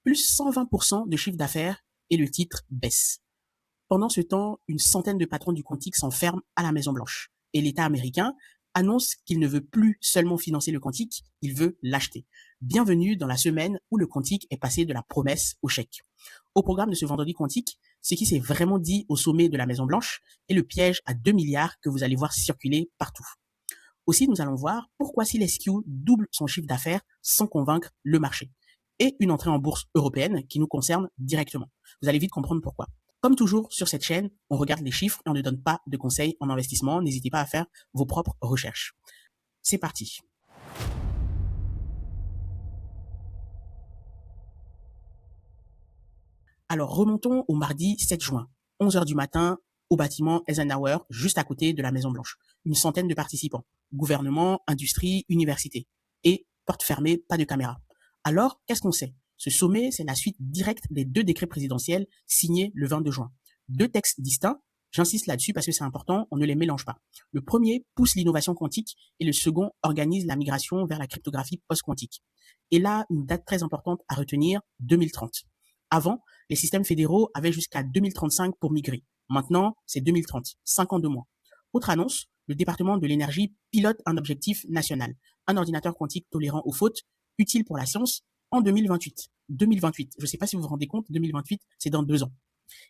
plus 120% de chiffre d'affaires et le titre baisse. Pendant ce temps, une centaine de patrons du Quantique s'enferment à la Maison-Blanche et l'État américain annonce qu'il ne veut plus seulement financer le Quantique, il veut l'acheter. Bienvenue dans la semaine où le Quantique est passé de la promesse au chèque. Au programme de ce vendredi Quantique, ce qui s'est vraiment dit au sommet de la Maison-Blanche est le piège à 2 milliards que vous allez voir circuler partout. Aussi, nous allons voir pourquoi SealSQ double son chiffre d'affaires sans convaincre le marché. Et une entrée en bourse européenne qui nous concerne directement. Vous allez vite comprendre pourquoi. Comme toujours sur cette chaîne, on regarde les chiffres et on ne donne pas de conseils en investissement. N'hésitez pas à faire vos propres recherches. C'est parti. Alors remontons au mardi 7 juin, 11h du matin, au bâtiment Eisenhower, juste à côté de la Maison-Blanche. Une centaine de participants, gouvernement, industrie, université. Et porte fermée, pas de caméra. Alors, qu'est-ce qu'on sait? Ce sommet, c'est la suite directe des 2 décrets présidentiels signés le 22 juin. 2 textes distincts, j'insiste là-dessus parce que c'est important, on ne les mélange pas. Le premier pousse l'innovation quantique et le second organise la migration vers la cryptographie post-quantique. Et là, une date très importante à retenir, 2030. Avant, les systèmes fédéraux avaient jusqu'à 2035 pour migrer. Maintenant, c'est 2030, 5 ans de moins. Autre annonce, le département de l'énergie pilote un objectif national, un ordinateur quantique tolérant aux fautes, utile pour la science, en 2028. 2028, je ne sais pas si vous vous rendez compte, 2028, c'est dans 2 ans.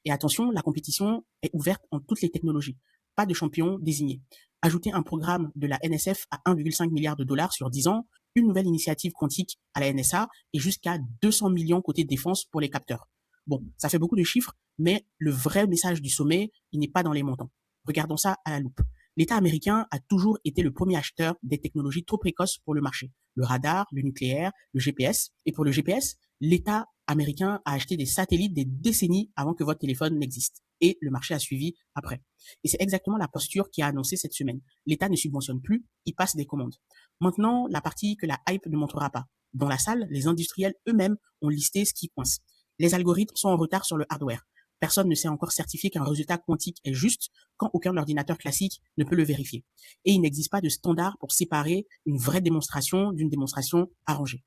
Et attention, la compétition est ouverte en toutes les technologies. Pas de champion désigné. Ajouter un programme de la NSF à 1,5 milliard de dollars sur 10 ans, une nouvelle initiative quantique à la NSA et jusqu'à 200 millions côté défense pour les capteurs. Bon, ça fait beaucoup de chiffres, mais le vrai message du sommet, il n'est pas dans les montants. Regardons ça à la loupe. L'État américain a toujours été le premier acheteur des technologies trop précoces pour le marché. Le radar, le nucléaire, le GPS. Et pour le GPS, l'État américain a acheté des satellites des décennies avant que votre téléphone n'existe. Et le marché a suivi après. Et c'est exactement la posture qui a annoncé cette semaine. L'État ne subventionne plus, il passe des commandes. Maintenant, la partie que la hype ne montrera pas. Dans la salle, les industriels eux-mêmes ont listé ce qui coince. Les algorithmes sont en retard sur le hardware. Personne ne sait encore certifier qu'un résultat quantique est juste quand aucun ordinateur classique ne peut le vérifier. Et il n'existe pas de standard pour séparer une vraie démonstration d'une démonstration arrangée.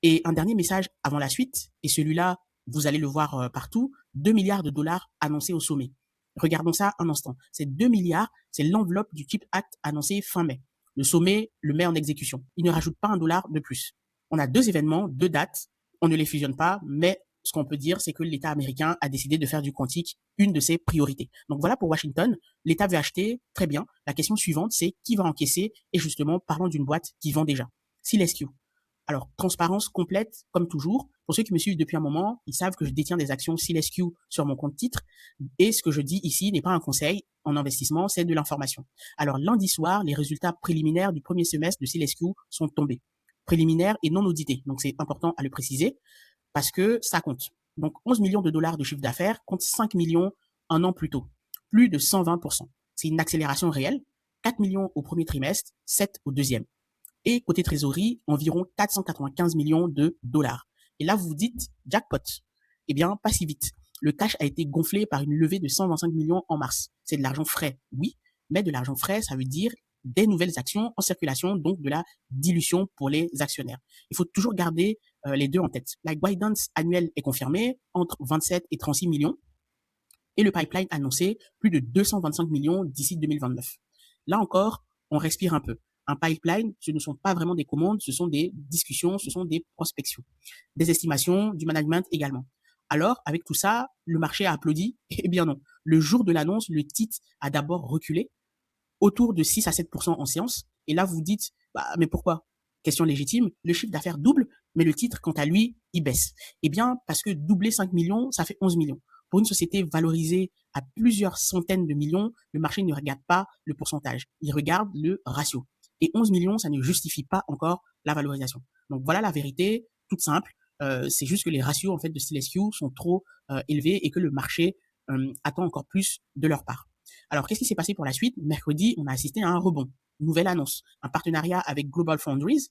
Et un dernier message avant la suite, et celui-là, vous allez le voir partout, 2 milliards de dollars annoncés au sommet. Regardons ça un instant. Ces 2 milliards, c'est l'enveloppe du CHIPS Act annoncé fin mai. Le sommet le met en exécution. Il ne rajoute pas $1 de plus. On a 2 événements, 2 dates, on ne les fusionne pas, mais ce qu'on peut dire, c'est que l'État américain a décidé de faire du quantique une de ses priorités. Donc voilà pour Washington, l'État veut acheter, très bien. La question suivante, c'est qui va encaisser? Et justement, parlons d'une boîte qui vend déjà. SealSQ. Alors, transparence complète, comme toujours. Pour ceux qui me suivent depuis un moment, ils savent que je détiens des actions SealSQ sur mon compte titre. Et ce que je dis ici n'est pas un conseil en investissement, c'est de l'information. Alors, lundi soir, les résultats préliminaires du premier semestre de SealSQ sont tombés. Préliminaires et non audités. Donc, c'est important à le préciser parce que ça compte. Donc, 11 millions de dollars de chiffre d'affaires contre 5 millions un an plus tôt. Plus de 120%. C'est une accélération réelle. 4 millions au premier trimestre, 7 au deuxième. Et côté trésorerie, environ 495 millions de dollars. Et là, vous vous dites, jackpot. Eh bien, pas si vite. Le cash a été gonflé par une levée de 125 millions en mars. C'est de l'argent frais, oui, mais de l'argent frais, ça veut dire des nouvelles actions en circulation, donc de la dilution pour les actionnaires. Il faut toujours garder les deux en tête. La guidance annuelle est confirmée entre 27 et 36 millions et le pipeline annoncé plus de 225 millions d'ici 2029. Là encore, on respire un peu. Un pipeline, ce ne sont pas vraiment des commandes, ce sont des discussions, ce sont des prospections. Des estimations, du management également. Alors, avec tout ça, le marché a applaudi? Eh bien non. Le jour de l'annonce, le titre a d'abord reculé, autour de 6 à 7% en séance. Et là, vous dites, bah, mais pourquoi? Question légitime, le chiffre d'affaires double, mais le titre, quant à lui, il baisse. Eh bien, parce que doubler 5 millions, ça fait 11 millions. Pour une société valorisée à plusieurs centaines de millions, le marché ne regarde pas le pourcentage, il regarde le ratio. Et 11 millions, ça ne justifie pas encore la valorisation. Donc voilà la vérité, toute simple. C'est juste que les ratios en fait de SealSQ sont trop élevés et que le marché attend encore plus de leur part. Alors, qu'est-ce qui s'est passé pour la suite? Mercredi, on a assisté à un rebond. Nouvelle annonce. Un partenariat avec Global Foundries,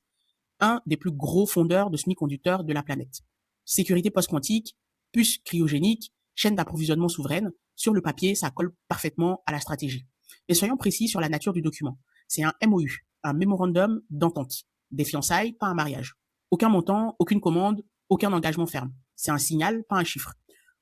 un des plus gros fondeurs de semi-conducteurs de la planète. Sécurité post-quantique, puce cryogénique, chaîne d'approvisionnement souveraine. Sur le papier, ça colle parfaitement à la stratégie. Et soyons précis sur la nature du document. C'est un MOU, un Memorandum d'entente. Des fiançailles, pas un mariage. Aucun montant, aucune commande, aucun engagement ferme. C'est un signal, pas un chiffre.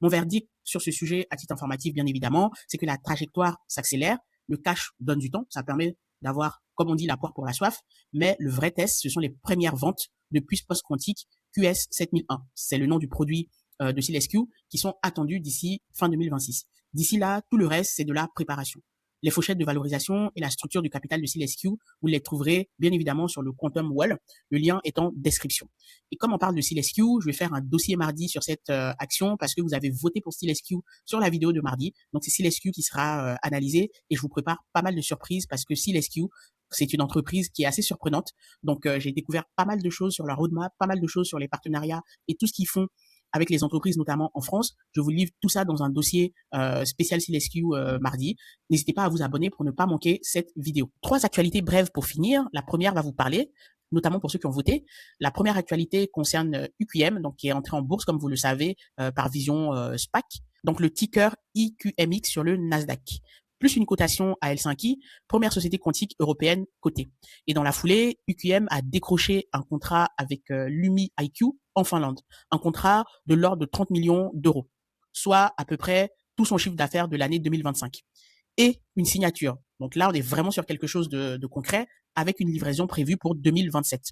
Mon verdict sur ce sujet, à titre informatif, bien évidemment, c'est que la trajectoire s'accélère, le cash donne du temps, ça permet d'avoir, comme on dit, la poire pour la soif, mais le vrai test, ce sont les premières ventes de puces post-quantiques QS7001. C'est le nom du produit de SealSQ qui sont attendues d'ici fin 2026. D'ici là, tout le reste, c'est de la préparation. Les fourchettes de valorisation et la structure du capital de SealSQ, vous les trouverez bien évidemment sur le Quantum Wall, le lien est en description. Et comme on parle de SealSQ, je vais faire un dossier mardi sur cette action parce que vous avez voté pour SealSQ sur la vidéo de mardi. Donc c'est SealSQ qui sera analysé et je vous prépare pas mal de surprises parce que SealSQ, c'est une entreprise qui est assez surprenante. Donc j'ai découvert pas mal de choses sur leur roadmap, pas mal de choses sur les partenariats et tout ce qu'ils font avec les entreprises, notamment en France. Je vous livre tout ça dans un dossier spécial SealSQ mardi. N'hésitez pas à vous abonner pour ne pas manquer cette vidéo. 3 actualités brèves pour finir. La première va vous parler, notamment pour ceux qui ont voté. La première actualité concerne UQM, donc qui est entré en bourse, comme vous le savez, par Vision SPAC. Donc le ticker IQMX sur le Nasdaq. Plus une cotation à Helsinki, première société quantique européenne cotée. Et dans la foulée, UQM a décroché un contrat avec Lumi IQ en Finlande. Un contrat de l'ordre de 30 millions d'euros, soit à peu près tout son chiffre d'affaires de l'année 2025. Et une signature. Donc là, on est vraiment sur quelque chose de concret avec une livraison prévue pour 2027.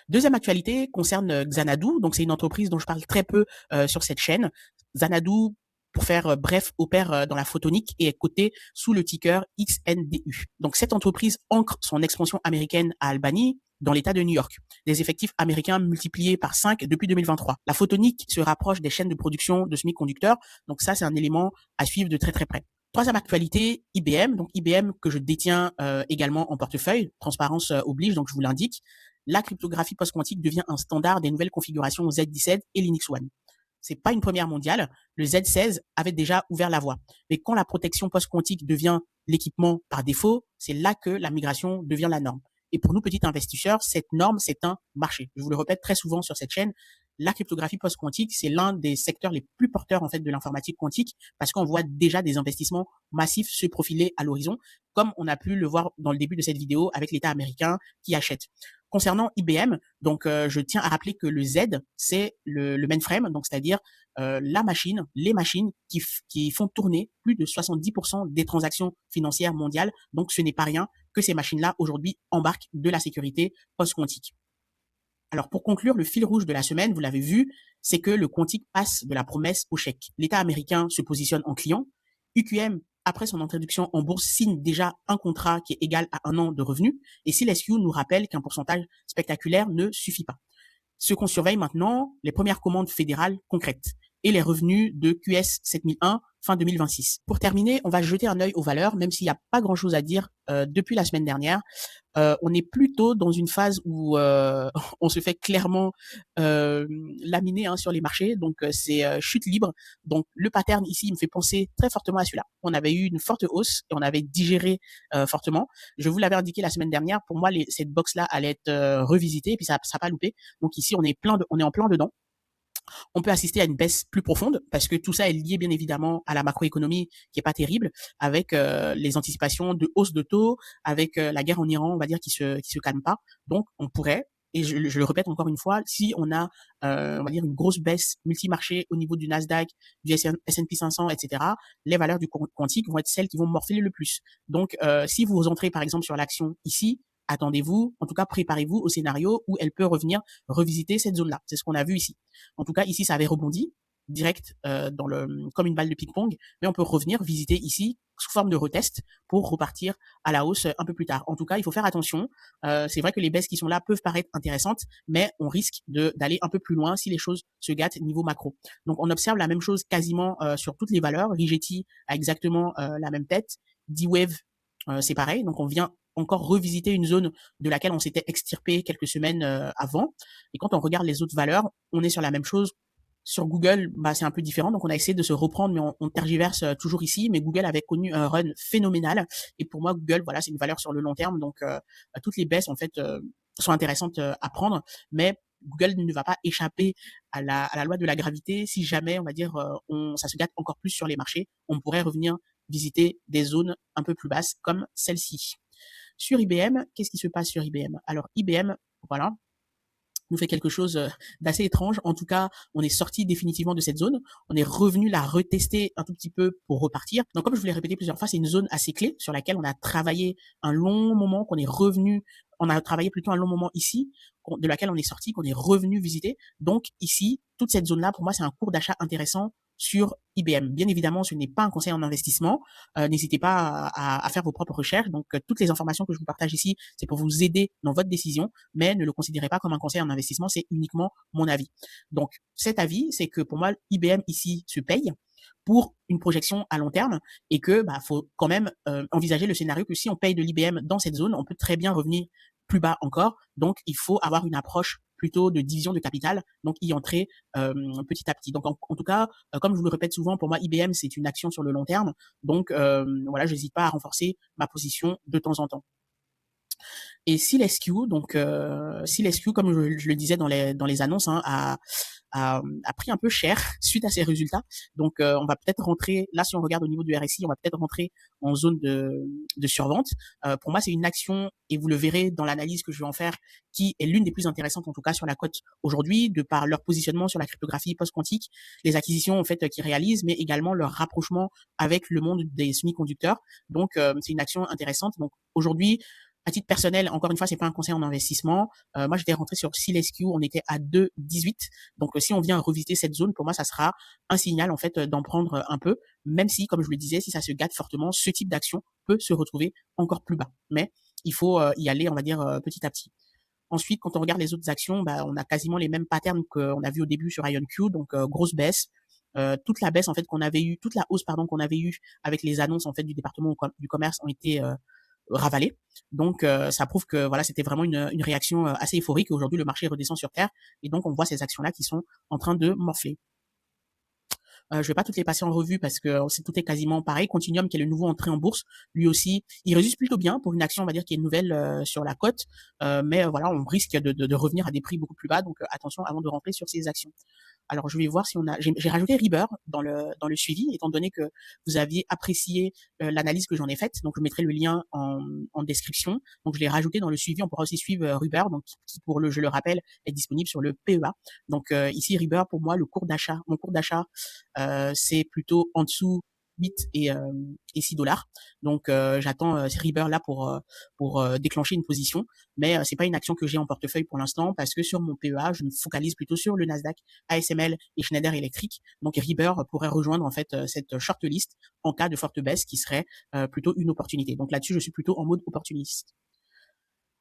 Deuxième actualité concerne Xanadu. Donc c'est une entreprise dont je parle très peu sur cette chaîne. Xanadu, pour faire bref, opère dans la photonique et est cotée sous le ticker XNDU. Donc cette entreprise ancre son expansion américaine à Albany, dans l'État de New York. Des effectifs américains multipliés par 5 depuis 2023. La photonique se rapproche des chaînes de production de semi-conducteurs. Donc ça, c'est un élément à suivre de très très près. Troisième actualité, IBM. Donc IBM que je détiens également en portefeuille. Transparence oblige, donc je vous l'indique. La cryptographie post-quantique devient un standard des nouvelles configurations Z17 et Linux One. C'est pas une première mondiale. Le Z16 avait déjà ouvert la voie. Mais quand la protection post-quantique devient l'équipement par défaut, c'est là que la migration devient la norme. Et pour nous, petits investisseurs, cette norme, c'est un marché. Je vous le répète très souvent sur cette chaîne. La cryptographie post-quantique, c'est l'un des secteurs les plus porteurs en fait de l'informatique quantique parce qu'on voit déjà des investissements massifs se profiler à l'horizon, comme on a pu le voir dans le début de cette vidéo avec l'État américain qui achète. Concernant IBM, donc je tiens à rappeler que le Z, c'est le mainframe, donc c'est-à-dire la machine, les machines qui font tourner plus de 70% des transactions financières mondiales. Donc ce n'est pas rien que ces machines-là aujourd'hui embarquent de la sécurité post-quantique. Alors pour conclure, le fil rouge de la semaine, vous l'avez vu, c'est que le quantique passe de la promesse au chèque. L'État américain se positionne en client. UQM, après son introduction en bourse, signe déjà un contrat qui est égal à 1 an de revenus. Et SealSQ nous rappelle qu'un pourcentage spectaculaire ne suffit pas. Ce qu'on surveille maintenant, les premières commandes fédérales concrètes et les revenus de QS 7001 fin 2026. Pour terminer, on va jeter un œil aux valeurs, même s'il n'y a pas grand-chose à dire depuis la semaine dernière. On est plutôt dans une phase où on se fait clairement laminer sur les marchés, donc c'est chute libre. Donc le pattern ici me fait penser très fortement à celui-là. On avait eu une forte hausse et on avait digéré fortement. Je vous l'avais indiqué la semaine dernière, pour moi cette box-là allait être revisitée et puis ça n'a pas loupé. Donc ici on est en plein dedans. On peut assister à une baisse plus profonde parce que tout ça est lié bien évidemment à la macroéconomie qui est pas terrible, avec les anticipations de hausse de taux, avec la guerre en Iran, on va dire, qui se calme pas. Donc on pourrait, et je le répète encore une fois, si on a on va dire une grosse baisse multimarché au niveau du Nasdaq, du S&P 500, etc., les valeurs du quantique vont être celles qui vont morfler le plus. Donc si vous entrez par exemple sur l'action ici, attendez-vous, en tout cas préparez-vous au scénario où elle peut revenir revisiter cette zone-là. C'est ce qu'on a vu ici. En tout cas, ici, ça avait rebondi direct comme une balle de ping-pong, mais on peut revenir visiter ici sous forme de retest pour repartir à la hausse un peu plus tard. En tout cas, il faut faire attention. C'est vrai que les baisses qui sont là peuvent paraître intéressantes, mais on risque d'aller un peu plus loin si les choses se gâtent niveau macro. Donc, on observe la même chose quasiment sur toutes les valeurs. Rigetti a exactement la même tête. D-Wave, c'est pareil. Donc, on vient encore revisiter une zone de laquelle on s'était extirpé quelques semaines avant. Et quand on regarde les autres valeurs, on est sur la même chose. Sur Google, c'est un peu différent. Donc, on a essayé de se reprendre, mais on tergiverse toujours ici. Mais Google avait connu un run phénoménal. Et pour moi, Google, voilà, c'est une valeur sur le long terme. Donc, toutes les baisses, en fait, sont intéressantes à prendre. Mais Google ne va pas échapper à la loi de la gravité. Si jamais, on va dire, ça se gâte encore plus sur les marchés, on pourrait revenir visiter des zones un peu plus basses comme celle-ci. Sur IBM, qu'est-ce qui se passe sur IBM? Alors IBM, voilà, nous fait quelque chose d'assez étrange. En tout cas, on est sorti définitivement de cette zone. On est revenu la retester un tout petit peu pour repartir. Donc, comme je vous l'ai répété plusieurs fois, c'est une zone assez clé sur laquelle on a travaillé un long moment, qu'on est revenu, on a travaillé plutôt un long moment ici, de laquelle on est sorti, qu'on est revenu visiter. Donc, ici, toute cette zone-là, pour moi, c'est un cours d'achat intéressant sur IBM. Bien évidemment, ce n'est pas un conseil en investissement. N'hésitez pas à faire vos propres recherches. Donc, toutes les informations que je vous partage ici, c'est pour vous aider dans votre décision, mais ne le considérez pas comme un conseil en investissement, c'est uniquement mon avis. Donc, cet avis, c'est que pour moi, IBM ici se paye pour une projection à long terme et que faut quand même envisager le scénario que si on paye de l'IBM dans cette zone, on peut très bien revenir plus bas encore. Donc, il faut avoir une approche plutôt de division de capital, donc y entrer petit à petit. Donc, en tout cas, comme je vous le répète souvent, pour moi, IBM, c'est une action sur le long terme. Donc, voilà, je n'hésite pas à renforcer ma position de temps en temps. Et SealSQ, donc SealSQ, comme je le disais dans les annonces, hein, a pris un peu cher suite à ces résultats. Donc on va peut-être rentrer, là si on regarde au niveau du RSI, on va peut-être rentrer en zone de survente. Pour moi, c'est une action, et vous le verrez dans l'analyse que je vais en faire, qui est l'une des plus intéressantes en tout cas sur la cote aujourd'hui, de par leur positionnement sur la cryptographie post-quantique, les acquisitions en fait qu'ils réalisent, mais également leur rapprochement avec le monde des semi-conducteurs. Donc c'est une action intéressante. Donc aujourd'hui, à titre personnel, encore une fois, c'est pas un conseil en investissement. Moi, je vais rentrer sur SealSQ, on était à 2,18. Donc, si on vient revisiter cette zone, pour moi, ça sera un signal, en fait, d'en prendre un peu, même si, comme je le disais, si ça se gâte fortement, ce type d'action peut se retrouver encore plus bas. Mais il faut y aller, on va dire, petit à petit. Ensuite, quand on regarde les autres actions, on a quasiment les mêmes patterns qu'on a vu au début sur IonQ, donc grosse baisse. Toute la baisse en fait qu'on avait eu, toute la hausse pardon qu'on avait eu avec les annonces en fait du département du commerce ont été ravalées. Donc ça prouve que voilà, c'était vraiment une réaction assez euphorique. Aujourd'hui, le marché redescend sur terre et donc on voit ces actions-là qui sont en train de morfler. Je vais pas toutes les passer en revue parce que tout est quasiment pareil. Continuum, qui est le nouveau entré en bourse, lui aussi, il résiste plutôt bien pour une action, on va dire, qui est nouvelle sur la cote. Mais voilà, on risque de revenir à des prix beaucoup plus bas. Donc attention avant de rentrer sur ces actions. Alors, je vais voir si on a. J'ai rajouté Reaber dans le suivi, étant donné que vous aviez apprécié l'analyse que j'en ai faite. Donc, je mettrai le lien en description. Donc, je l'ai rajouté dans le suivi. On pourra aussi suivre Reaber, donc qui je le rappelle, est disponible sur le PEA. Donc, ici, Reaber, pour moi, mon cours d'achat, c'est plutôt en dessous 8 et 6 dollars. Donc j'attends Reaber là pour déclencher une position, mais c'est pas une action que j'ai en portefeuille pour l'instant parce que sur mon PEA, je me focalise plutôt sur le Nasdaq, ASML et Schneider Electric. Donc Reaber pourrait rejoindre en fait cette shortlist en cas de forte baisse qui serait plutôt une opportunité. Donc là-dessus, je suis plutôt en mode opportuniste.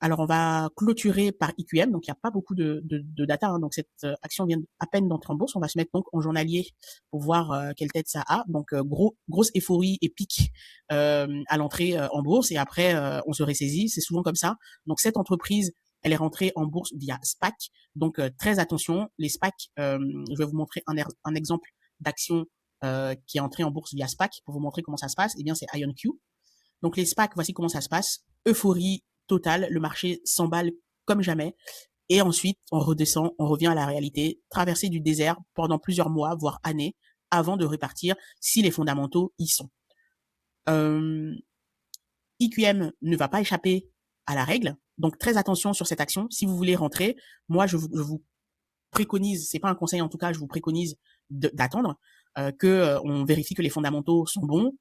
Alors, on va clôturer par IQM. Donc, il n'y a pas beaucoup de data. Hein. Donc, cette action vient à peine d'entrer en bourse. On va se mettre donc en journalier pour voir quelle tête ça a. Donc, grosse euphorie et pic à l'entrée en bourse. Et après, on se ressaisit. C'est souvent comme ça. Donc, cette entreprise, elle est rentrée en bourse via SPAC. Donc, très attention. Les SPAC, je vais vous montrer un exemple d'action qui est entrée en bourse via SPAC pour vous montrer comment ça se passe. Eh bien, c'est IonQ. Donc, les SPAC, voici comment ça se passe. Euphorie totale, le marché s'emballe comme jamais. Et ensuite, on redescend, on revient à la réalité, traverser du désert pendant plusieurs mois, voire années, avant de repartir si les fondamentaux y sont. IQM ne va pas échapper à la règle, donc très attention sur cette action. Si vous voulez rentrer, moi je vous préconise, c'est pas un conseil en tout cas, je vous préconise d'attendre que on vérifie que les fondamentaux sont bons,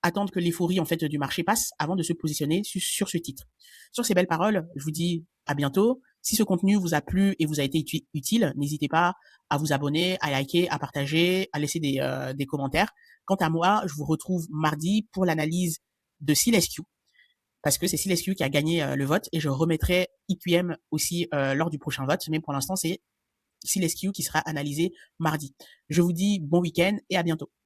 attendre que l'euphorie en fait du marché passe avant de se positionner sur ce titre. Sur ces belles paroles, je vous dis à bientôt. Si ce contenu vous a plu et vous a été utile, n'hésitez pas à vous abonner, à liker, à partager, à laisser des commentaires. Quant à moi, je vous retrouve mardi pour l'analyse de SealSQ, parce que c'est SealSQ qui a gagné le vote et je remettrai IQM aussi lors du prochain vote. Mais pour l'instant, c'est SealSQ qui sera analysé mardi. Je vous dis bon week-end et à bientôt.